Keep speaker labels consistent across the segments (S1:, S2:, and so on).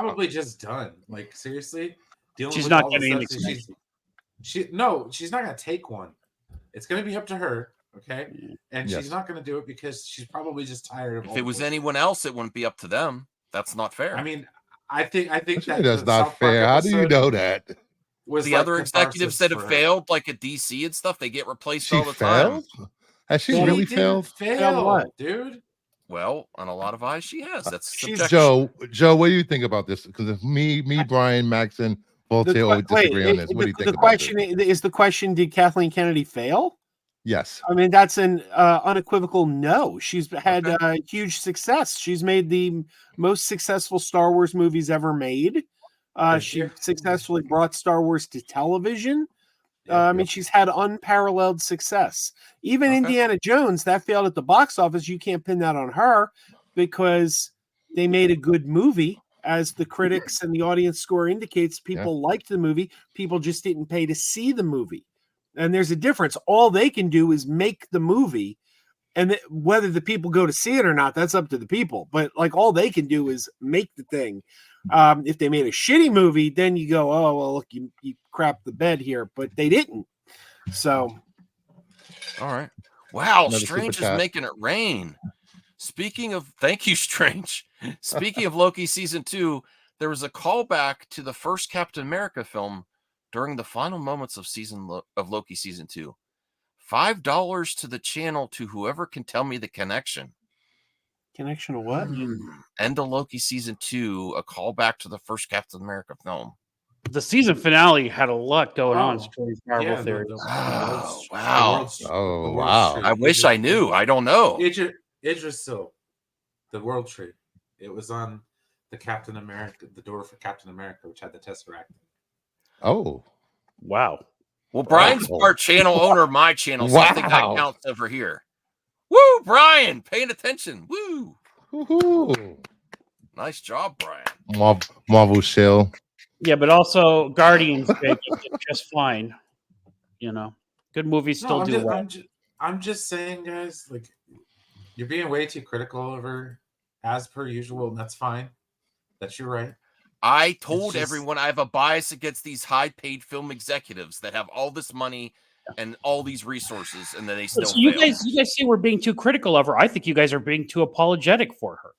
S1: probably just done. Like seriously, dealing
S2: She's
S1: with
S2: not
S1: all the
S2: getting an
S1: stuff. She's not gonna take one. It's gonna be up to her, okay? And she's not gonna do it because she's probably just tired of.
S3: If it was anyone else, it wouldn't be up to them. That's not fair.
S1: I mean, I think that
S4: that's not fair. How do you know that?
S3: Was the other executives that have failed, like at DC and stuff, they get replaced all the time.
S4: Has she really failed?
S1: Failed what, dude?
S3: Well, on a lot of eyes, she has. That's
S4: Joe. What do you think about this? Because if me, Brian, Max, and Voltaire always disagree on this. What do you think about this?
S5: Is the question, did Kathleen Kennedy fail?
S4: Yes.
S5: I mean, that's an unequivocal no. She's had huge success. She's made the most successful Star Wars movies ever made. She successfully brought Star Wars to television. I mean, she's had unparalleled success. Even Indiana Jones, that failed at the box office. You can't pin that on her because they made a good movie. As the critics and the audience score indicates, people liked the movie. People just didn't pay to see the movie. And there's a difference. All they can do is make the movie. And whether the people go to see it or not, that's up to the people. But like all they can do is make the thing. If they made a shitty movie, then you go, oh, well, look, you crapped the bed here. But they didn't. So.
S3: All right. Wow. Strange is making it rain. Thank you, Strange. Speaking of Loki season 2, there was a callback to the first Captain America film during the final moments of Loki season 2. $5 to the channel to whoever can tell me the connection.
S5: Connection to what?
S3: End of Loki season 2, a callback to the first Captain America film.
S2: The season finale had a lot going on. Strange Marvel theory.
S3: Wow.
S4: Wow.
S3: I wish I knew. I don't know.
S1: Idrisil, the World Tree. It was on the Captain America, the door for Captain America, which had the Tesseract.
S4: Oh.
S2: Wow.
S3: Well, Brian's part channel owner of my channel, so I think that counts over here. Woo, Brian, paying attention. Woo.
S4: Woo-hoo.
S3: Nice job, Brian.
S4: Marvel Shell.
S2: Yeah, but also Guardians did just fine. You know, good movies still do well.
S1: I'm just saying, guys, like, you're being way too critical over as per usual, and that's fine. That's your right.
S3: I told everyone I have a bias against these high-paid film executives that have all this money and all these resources, and then they still fail.
S2: You guys say we're being too critical of her. I think you guys are being too apologetic for her.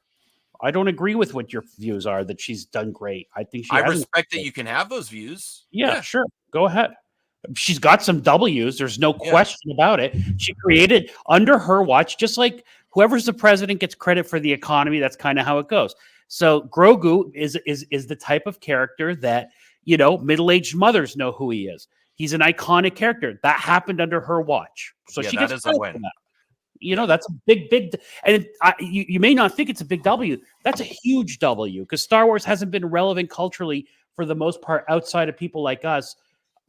S2: I don't agree with what your views are that she's done great. I think
S3: I respect that you can have those views.
S2: Yeah, sure. Go ahead. She's got some W's. There's no question about it. She created under her watch, just like whoever's the president gets credit for the economy. That's kind of how it goes. So Grogu is the type of character that, you know, middle-aged mothers know who he is. He's an iconic character that happened under her watch. So she gets credit for that. You know, that's a big, and you may not think it's a big W. That's a huge W because Star Wars hasn't been relevant culturally for the most part outside of people like us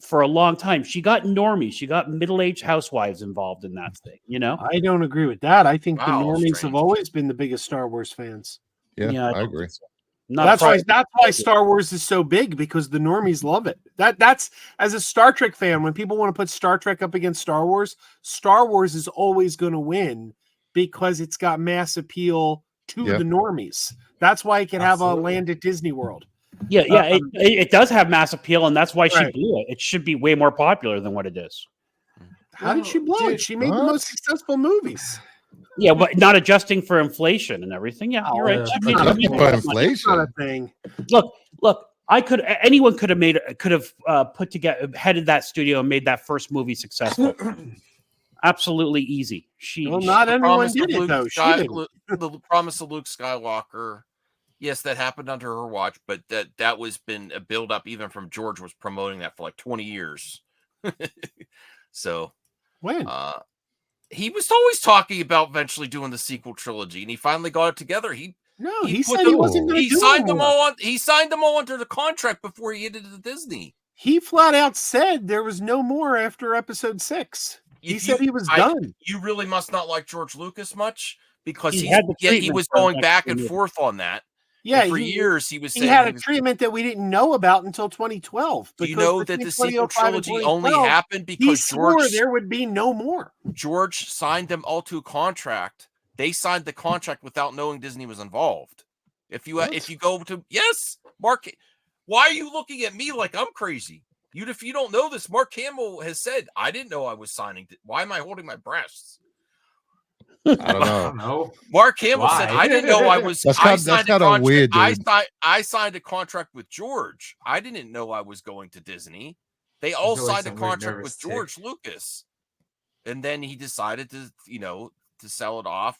S2: for a long time. She got normies. She got middle-aged housewives involved in that thing, you know?
S5: I don't agree with that. I think the normies have always been the biggest Star Wars fans.
S4: Yeah, I agree.
S5: That's why Star Wars is so big, because the normies love it. That's as a Star Trek fan, when people want to put Star Trek up against Star Wars is always going to win because it's got mass appeal to the normies. That's why it can have a land at Disney World.
S2: Yeah, it does have mass appeal, and that's why she blew it. It should be way more popular than what it is.
S5: How did she blow it? She made the most successful movies.
S2: Yeah, but not adjusting for inflation and everything. Yeah, you're right.
S4: Inflation.
S5: Not a thing.
S2: Look. Anyone could have put together, headed that studio and made that first movie successful. Absolutely easy.
S5: Not anyone did it though.
S3: The promise of Luke Skywalker. Yes, that happened under her watch, but that was been a build up even from George was promoting that for like 20 years. So
S5: when
S3: he was always talking about eventually doing the sequel trilogy, and he finally got it together. He
S5: said he wasn't going to do
S3: signed them all on. He signed them all under the contract before he ended to Disney.
S5: He flat out said there was no more after episode 6. He said he was done.
S3: You really must not like George Lucas much because he was going back and forth on that.
S5: Yeah,
S3: and for years he was saying
S5: he had a treatment that we didn't know about until 2012.
S3: Do you know that the sequel trilogy only happened because
S5: George there would be no more?
S3: George signed them all to a contract. They signed the contract without knowing Disney was involved. If you go to Mark, why are you looking at me like I'm crazy? If you don't know this, Mark Hamill has said, I didn't know I was signing. Why am I holding my breasts?
S4: I don't
S1: know.
S3: Mark Hamill said, I didn't know I was.
S4: That's
S3: I
S4: kind of weird, dude.
S3: I signed a contract with George. I didn't know I was going to Disney. They all signed a contract with George Lucas. And then he decided to sell it off.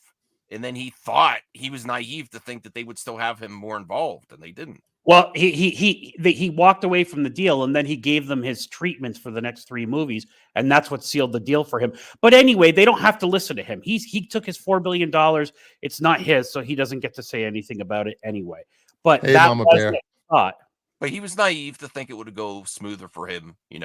S3: And then he thought he was naive to think that they would still have him more involved, and they didn't.
S2: Well, he walked away from the deal, and then he gave them his treatments for the next 3 movies, and that's what sealed the deal for him. But anyway, they don't have to listen to him. He took his $4 billion. It's not his, so he doesn't get to say anything about it anyway. But
S4: Hey,
S2: that
S4: Mama
S2: was
S4: Bear.
S2: the thought.
S3: But he was naive to think it would go smoother for him,
S5: And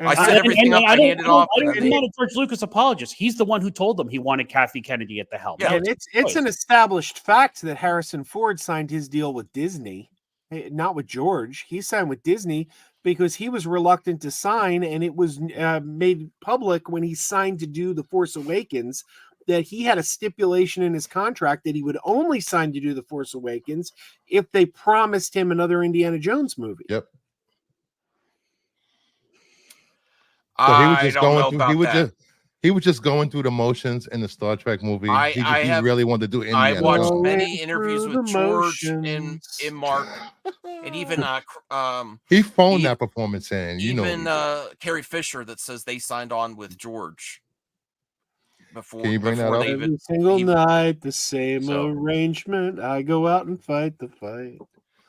S3: I set everything up. I handed off.
S2: I'm not a George Lucas apologist. He's the one who told them he wanted Kathy Kennedy at the helm.
S3: Yeah,
S5: and it's an established fact that Harrison Ford signed his deal with Disney, not with George. He signed with Disney because he was reluctant to sign, and it was made public when he signed to do The Force Awakens that he had a stipulation in his contract that he would only sign to do The Force Awakens if they promised him another Indiana Jones movie.
S4: Yep. So he was just going through. He was just going through the motions in the Star Trek movie. He really wanted to do Indiana
S3: I watched
S4: Jones.
S3: many interviews with George and Mark, and even
S4: he phoned that performance in.
S3: Even Carrie Fisher that says they signed on with George before.
S4: Can you bring that up?
S5: Every single night, the same arrangement. I go out and fight the fight.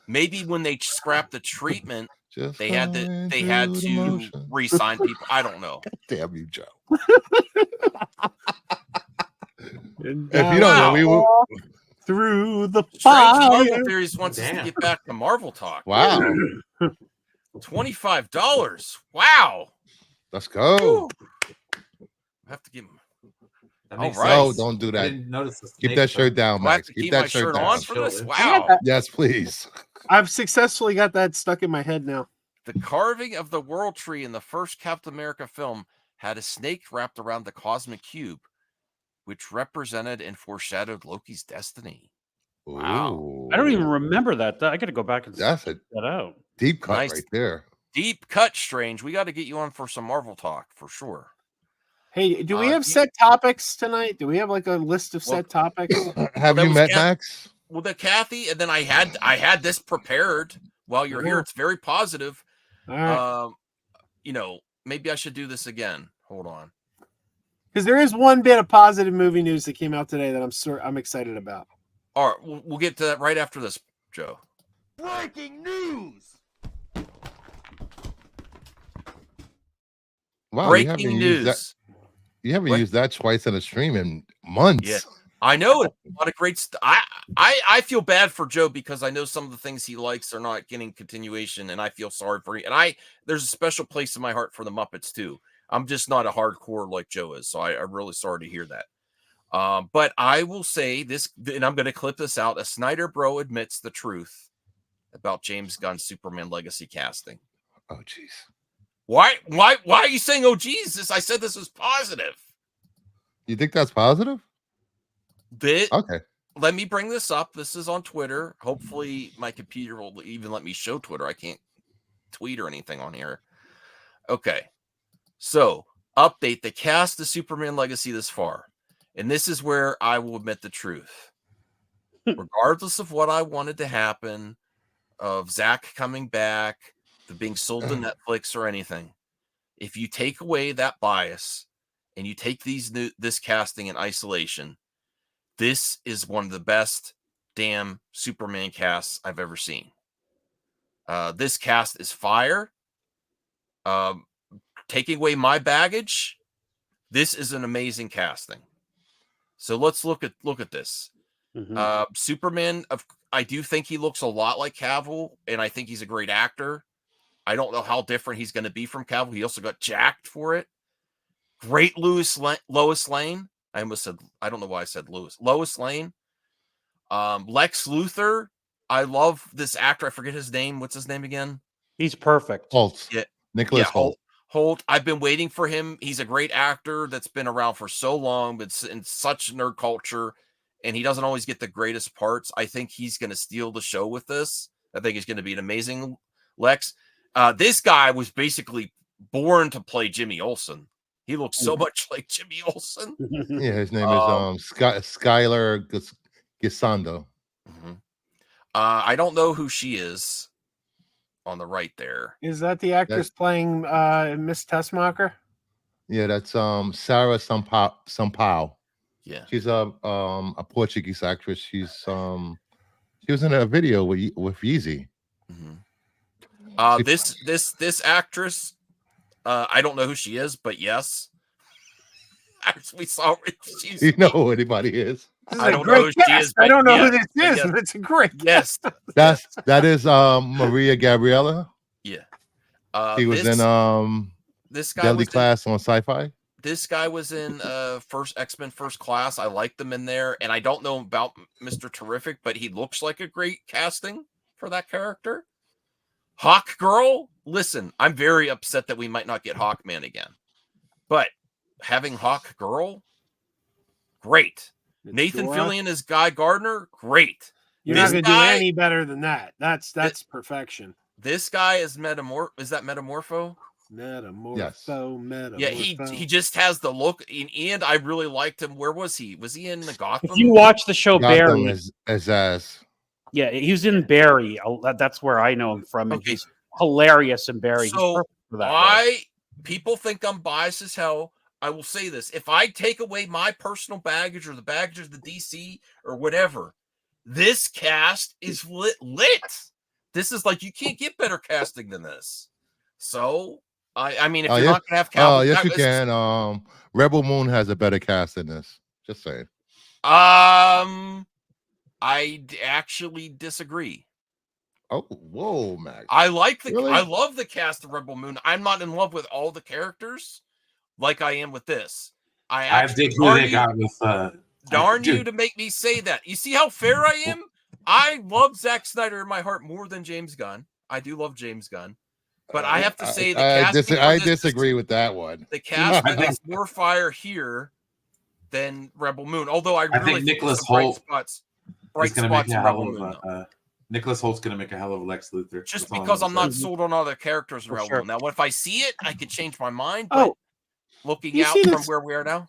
S3: Maybe when they scrapped the treatment,
S4: Just
S3: they had to re-sign people. I don't know.
S4: Damn you, Joe.
S5: If
S4: you don't know, we will
S5: through the
S3: Strange
S5: fire.
S3: Marvel Theories wants us to get back to Marvel talk.
S4: Wow.
S3: $25. Wow.
S4: Let's go.
S3: I have to give him.
S1: All
S3: right.
S4: No, don't do that. Keep that shirt down, Max.
S3: Keep that shirt on for this. Wow.
S4: Yes, please.
S5: I've successfully got that stuck in my head now.
S3: The carving of the World Tree in the first Captain America film had a snake wrapped around the cosmic cube, which represented and foreshadowed Loki's destiny. Wow.
S4: Ooh.
S2: I don't even remember that. I got to go back and
S4: That's
S2: check that out.
S4: Deep cut right there.
S3: Deep cut, Strange. We got to get you on for some Marvel talk for sure.
S5: Hey, do we have set topics tonight? Do we have like a list of set topics?
S4: Have you met Max?
S3: Well, the Kathy, and then I had this prepared while you're here. It's very positive.
S5: All right.
S3: Maybe I should do this again. Hold on.
S5: Because there is one bit of positive movie news that came out today that I'm excited about.
S3: All right, we'll get to that right after this, Joe.
S6: Breaking news!
S4: Wow,
S3: breaking news.
S4: You haven't used that twice in a stream in months.
S3: Yeah, I know. A lot of great stuff. I feel bad for Joe because I know some of the things he likes are not getting continuation, and I feel sorry for him. And there's a special place in my heart for the Muppets too. I'm just not a hardcore like Joe is, so I'm really sorry to hear that. But I will say this, and I'm going to clip this out. A Snyder bro admits the truth about James Gunn's Superman Legacy casting.
S4: Oh, jeez.
S3: Why are you saying, oh, Jesus? I said this was positive.
S4: You think that's positive? Okay.
S3: Let me bring this up. This is on Twitter. Hopefully my computer will even let me show Twitter. I can't tweet or anything on here. Okay. So, update the cast of Superman Legacy this far. And this is where I will admit the truth. Regardless of what I wanted to happen, of Zach coming back, the being sold to Netflix or anything, if you take away that bias and you take this casting in isolation, this is one of the best damn Superman casts I've ever seen. This cast is fire. Taking away my baggage, this is an amazing casting. So let's look at this. Mm-hmm. Superman, I do think he looks a lot like Cavill, and I think he's a great actor. I don't know how different he's going to be from Cavill. He also got jacked for it. Great Lois Lane. I almost said, I don't know why I said Lois Lane. Lex Luthor. I love this actor. I forget his name. What's his name again?
S2: He's perfect.
S4: Holt.
S3: Yeah.
S4: Nicholas Holt.
S3: Holt. I've been waiting for him. He's a great actor that's been around for so long, but in such nerd culture. and he doesn't always get the greatest parts. I think he's going to steal the show with this. I think he's going to be an amazing Lex. This guy was basically born to play Jimmy Olsen. He looks so much like Jimmy Olsen.
S4: Yeah, his name is Skylar Gisando.
S3: Mm-hmm. I don't know who she is on the right there.
S5: Is that the actress playing Miss Tessmacher?
S4: Yeah, that's Sarah Sampaio.
S3: Yeah,
S4: she's a Portuguese actress. She was in a video with Yeezy.
S3: Mm-hmm. This actress, I don't know who she is, but yes, as we saw,
S4: you know who anybody is.
S3: I don't know who she is.
S5: I don't know who this is, but it's a great
S3: yes.
S4: That is Maria Gabriela.
S3: Yeah,
S4: he was in
S3: this guy
S4: Deadly Class on Sci-Fi.
S3: This guy was in first X-Men First Class. I like them in there, and I don't know about Mr. Terrific, but he looks like a great casting for that character. Hawk Girl, listen, I'm very upset that we might not get Hawkman again, but having Hawk Girl, great. Nathan Fillion as Guy Gardner, great.
S5: You're not going to do any better than that. That's perfection.
S3: This guy is Is that Metamorpho?
S4: Yes.
S3: Yeah, he just has the look, and I really liked him. Where was he? Was he in the Gotham?
S2: If you watch the show
S4: Gotham
S2: Barry,
S4: as
S2: yeah, he was in Barry. That's where I know him from.
S3: Okay.
S2: He's hilarious in Barry.
S3: So people think I'm biased as hell. I will say this: if I take away my personal baggage or the baggage of the DC or whatever, this cast is lit. This is like, you can't get better casting than this. So. I mean, if you're not gonna have Calvin,
S4: yes, you can. Rebel Moon has a better cast in this. Just saying.
S3: I actually disagree.
S4: Oh, whoa, Max!
S3: I love the cast of Rebel Moon. I'm not in love with all the characters like I am with this.
S1: I dig who they got with.
S3: Darn you to make me say that. You see how fair I am? I love Zack Snyder in my heart more than James Gunn. I do love James Gunn. But I have to say
S4: I disagree with that one.
S3: The cast has more fire here than Rebel Moon. Although I really
S1: think Nicholas
S3: Holt
S1: bright spots in Rebel Moon. Nicholas Holt's going to make a hell of a Lex Luthor.
S3: Just because I'm not sold on other characters in Rebel Moon. Now, if I see it, I could change my mind. But looking out from where we are now.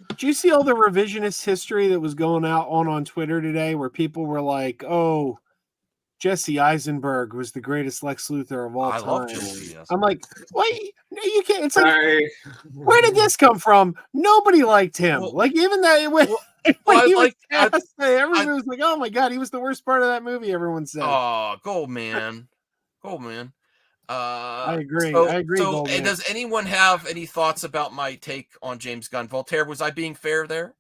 S5: Did you see all the revisionist history that was going out on Twitter today, where people were like, "Oh, Jesse Eisenberg was the greatest Lex Luthor of all time."
S3: Love Jesse. Yes.
S5: I'm like, wait, you can't. It's like, where did this come from? Nobody liked him. Like, even that when he was cast, everyone was like, "Oh my god, he was the worst part of that movie." Everyone said,
S3: "Oh, Goldman."
S5: I agree.
S3: So, does anyone have any thoughts about my take on James Gunn? Voltaire, was I being fair there?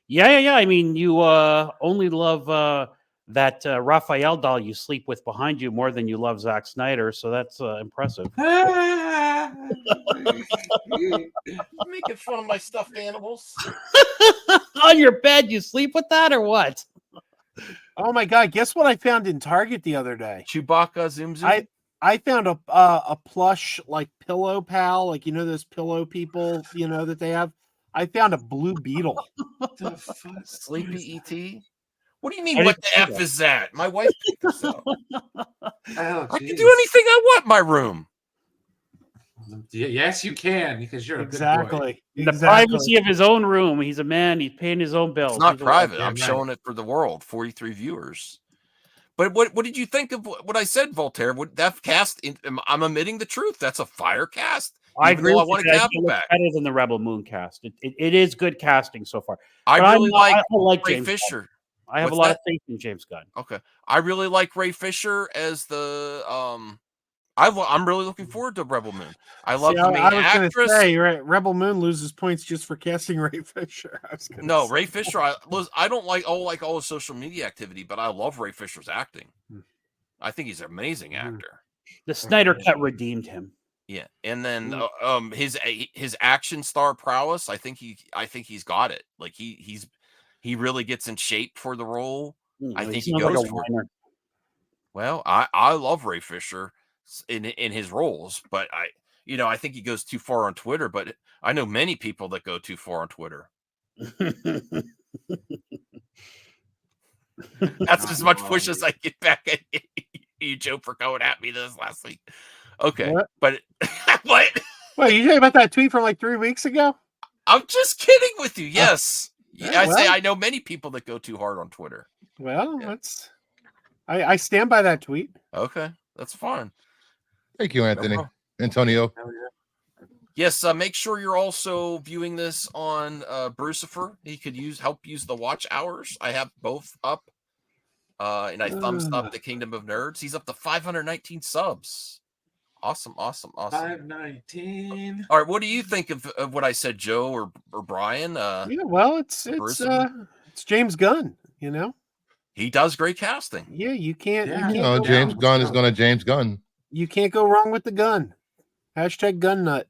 S2: Yeah. I mean, you only love that Raphael doll you sleep with behind you more than you love Zack Snyder, so that's impressive.
S3: Making fun of my stuffed animals.
S2: On your bed, you sleep with that or what?
S5: Oh my god! Guess what I found in Target the other day?
S3: Chewbacca Zoom Zoom.
S5: I found a plush like pillow pal, like those pillow people, that they have. I found a blue beetle.
S3: Sleepy ET. What do you mean? What the F is that? My wife picked this up. I can do anything I want in my room.
S1: Yes, you can, because you're
S5: exactly.
S1: a good boy.
S2: In the privacy of his own room. He's a man. He's paying his own bills.
S3: It's not private. I'm showing it for the world. 43 viewers. But what did you think of what I said, Voltaire? Would that cast? I'm admitting the truth. That's a fire cast.
S2: I agree.
S3: I want to cap it back.
S2: Better than the Rebel Moon cast. It is good casting so far.
S3: I really like Ray
S2: James
S3: Fisher.
S2: Gunn. I have a lot of faith in James Gunn.
S3: Okay, I really like Ray Fisher as the I'm really looking forward to Rebel Moon. I love the main actress.
S5: Gonna say, Rebel Moon loses points just for casting Ray Fisher.
S3: Ray Fisher. I don't like all his social media activity, but I love Ray Fisher's acting. I think he's an amazing actor.
S2: The Snyder cut redeemed him.
S3: Yeah, and then his action star prowess. I think he's got it. Like he really gets in shape for the role. I think he goes for it. Well, I love Ray Fisher in his roles, but I think he goes too far on Twitter, but I know many people that go too far on Twitter. That's as much push as I get back at you, Joe, for going at me this last week. Okay, but what?
S5: Wait, you talking about that tweet from like 3 weeks ago?
S3: I'm just kidding with you. Yes,
S5: yeah,
S3: I say I know many people that go too hard on Twitter.
S5: Well, that's I stand by that tweet.
S3: Okay, that's fine.
S4: Thank you, Anthony. Antonio.
S3: Yes, make sure you're also viewing this on Brucifer. He could help use the watch hours. I have both up. And I thumbs up the Kingdom of Nerds. He's up to 519 subs. Awesome.
S1: 519.
S3: All right, what do you think of what I said, Joe or Brian?
S5: Yeah, well, it's James Gunn, you know.
S3: He does great casting.
S5: Yeah, you can't.
S1: Yeah.
S5: You can't
S4: James Gunn is going to James Gunn.
S5: You can't go wrong with the gun. Hashtag gun nut.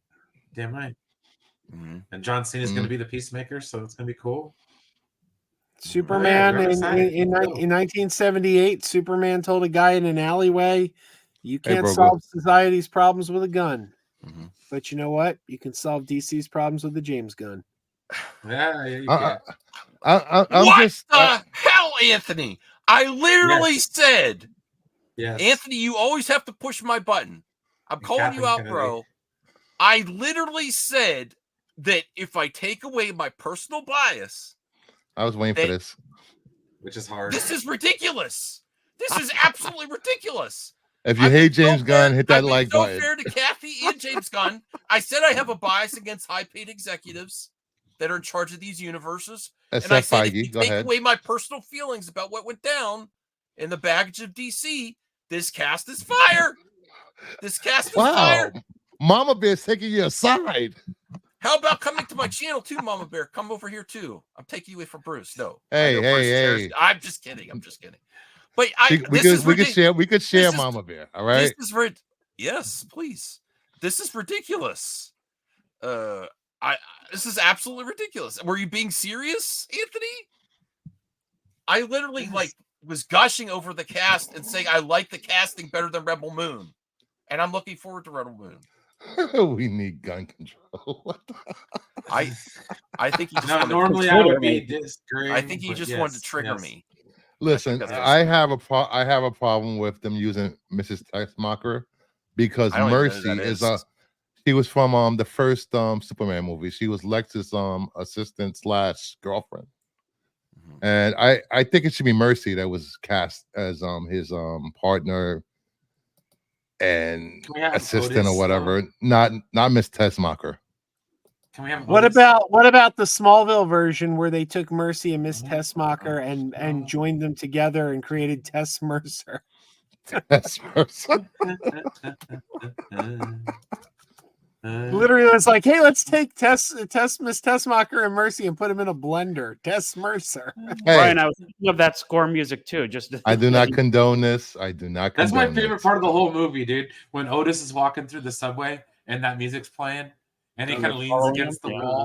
S1: Damn right. Mm-hmm. And John Cena is going to be the Peacemaker, so it's going to be cool.
S5: Superman in 1978, Superman told a guy in an alleyway, "You can't solve society's problems with a gun, but you know what? You can solve DC's problems with the James gun."
S1: Yeah, you
S3: can. What the hell, Anthony? I literally said,
S1: yes.
S3: Anthony, you always have to push my button. I'm calling you out, bro. I literally said that if I take away my personal bias,
S4: I was waiting for this.
S1: Which is hard.
S3: This is ridiculous. This is absolutely ridiculous.
S4: If you hate James Gunn, hit that like button.
S3: Fair to Kathy and James Gunn. I said I have a bias against high-paid executives that are in charge of these universes.
S4: Except
S3: and I said,
S4: Feige.
S3: if you take away my personal feelings about what went down in the baggage of DC, this cast is fire. This cast is fire.
S4: Mama Bear's taking you aside.
S3: How about coming to my channel too, Mama Bear? Come over here too. I'm taking you away from Bruce. No.
S4: Hey.
S3: I'm just kidding. But
S4: we could share Mama Bear. All right.
S3: Yes, please. This is ridiculous. This is absolutely ridiculous. Were you being serious, Anthony? I literally was gushing over the cast and saying I like the casting better than Rebel Moon, and I'm looking forward to Rebel Moon.
S4: We need gun control.
S3: I think he just
S1: normally I would be disagreeing.
S3: I think he just wanted to trigger me.
S4: Listen, I have a problem with them using Mrs. Teschmacher because Mercy is she was from the first Superman movie. She was Lex's assistant / girlfriend. And I think it should be Mercy that was cast as his partner and assistant or whatever, not Miss Teschmacher.
S1: Can we have
S5: what about the Smallville version where they took Mercy and Miss Teschmacher and joined them together and created Tess Mercer?
S4: Tess Mercer.
S5: Literally, it was like, hey, let's take Miss Teschmacher and Mercy and put them in a blender. Tess Mercer.
S2: Hey. Brian, I was thinking of that score music too.
S4: I do not condone this. I do not.
S1: That's my favorite part of the whole movie, dude. When Otis is walking through the subway and that music's playing, and he kind of leans against the wall.